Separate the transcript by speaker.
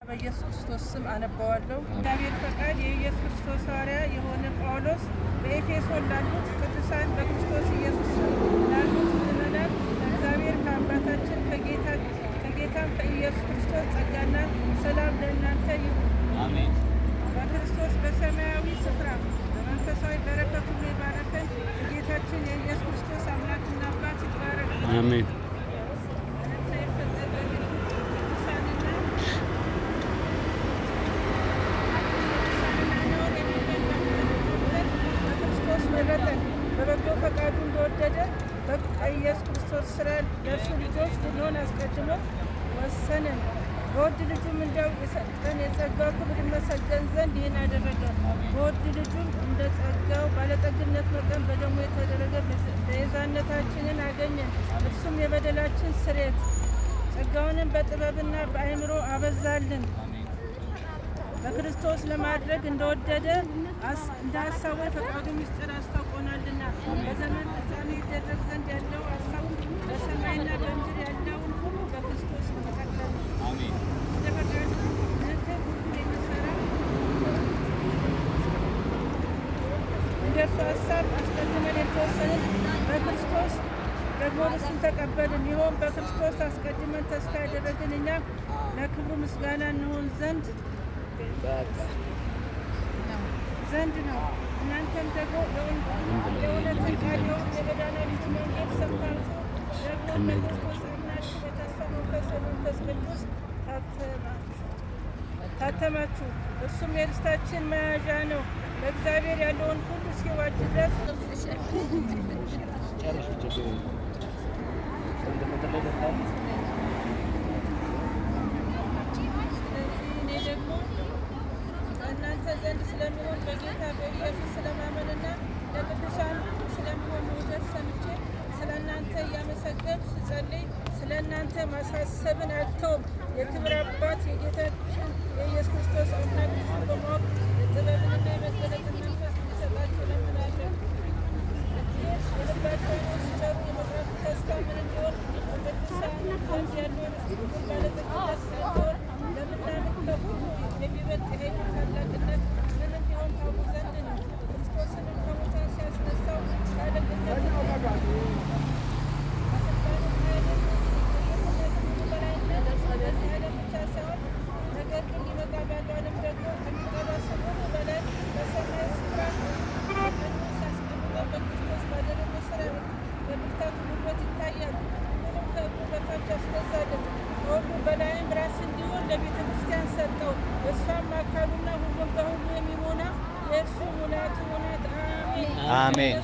Speaker 1: በኢየሱስ ክርስቶስ ስም አነባዋለሁ። እግዚአብሔር ፈቃድ የኢየሱስ ክርስቶስ ሐዋርያ የሆነ ጳውሎስ በኤፌሶን ላሉት ቅዱሳን በክርስቶስ ኢየሱስ ላሉት ምዕመናን ከእግዚአብሔር ከአባታችን ከጌታም ከኢየሱስ ክርስቶስ ጸጋና ሰላም ለእናንተ ይሁን። አሜን። በክርስቶስ በሰማያዊ ስፍራ በመንፈሳዊ በረከት ሁሉ የባረከን የጌታችን የኢየሱስ ክርስቶስ አምላክና አባት ይባረክ። አሜን። በበጎ ፈቃዱ እንደወደደ በኢየሱስ ክርስቶስ ስራ ለእርሱ ልጆች ልንሆን አስቀድሞ ወሰነን። በውድ ልጁም እንዲያው የሰጠን የጸጋው ክብር ይመሰገን ዘንድ ይህን አደረገ። በውድ ልጁም እንደ ጸጋው ባለጠግነት መጠን በደሙ የተደረገ ቤዛነታችንን አገኘን። እርሱም የበደላችን ስርየት፣ ጸጋውንም በጥበብና በአእምሮ አበዛልን። በክርስቶስ ለማድረግ እንደወደደ እንደ ሀሳቡ የፈቃዱ ምስጢር አስታውቆናልና በዘመን ፍጻሜ ይደረግ ዘንድ ያለው ሀሳቡ በሰማይና በምድር ያለውን ሁሉ በክርስቶስ ተጠቅልሏል። እንደ ፈቃዱ ነገር ሁሉ የሚሰራ እንደ እርሱ ሀሳብ አስቀድመን የተወሰንን በክርስቶስ ደግሞ እርሱን ተቀበልን። ይኸውም በክርስቶስ አስቀድመን ተስፋ ያደረግን እኛ ለክብሩ ምስጋና እንሆን ዘንድ ነው። እናንተም ደግሞ የእውነትን ቃል የመድኃኒትን መንገድ ሰምታችሁ ደግሞ በክርስቶስ አምናችሁ በተስፋ መንፈስ ቅዱስ ታተማችሁ። እርሱም የርስታችን መያዣ ነው። በእግዚአብሔር ያለውን ሁሉ እስኪዋጅ ድረስ እናንተ ዘንድ ስለሚሆን በጌታ በኢየሱስ ስለማመንና ለቅዱሳን ሁሉ ስለሚሆን መውደድ ሰምቼ ስለ እናንተ እያመሰገንኩ ስጸልይ ስለ እናንተ ማሳሰብን አልተውም። የክብር አባት የጌታችን የኢየሱስ ክርስቶስ አምላክ እርሱን በማወቅ የጥበብንና የመገለጥን መንፈስ እንዲሰጣችሁ እለምናለሁ። የልባቸውን ሲሰሩ የመጥራቱ ተስፋ ምን እንዲሆን በቅዱሳን ዘንድ ያለውን ርስቱን ባለጠግነት ስለሚሆን ለምናምን ከሁሉ የሚበልጥ የኃይሉ ታላቅነት ምን እንዲሆን ታውቁ ዘንድ ነው። ክርስቶስንም ከሙታን ሲያስነሳው ታላቅነትን በላይነት በዚህ ዓለም ብቻ ሳይሆን ነገር ግን ሊመጣ ባለው ዓለም ደግሞ ከሚጠራ ስም ሁሉ በላይ በሰማይ ስፍራ ሲያስቀምጠው በክርስቶስ ባደረገው ሥራ በብርታቱ ጉልበት ይታያል። ሁሉም ከእግሩ በታች አስገዛለት። ከሁሉ በላይም ራስ እንዲሆን ለቤተ ክርስቲያን ሰጠው። እሷም አካሉና ሁሉም በሁሉ የሚሞላ የእርሱ ሙላቱ ናት። አሜን። አሜን።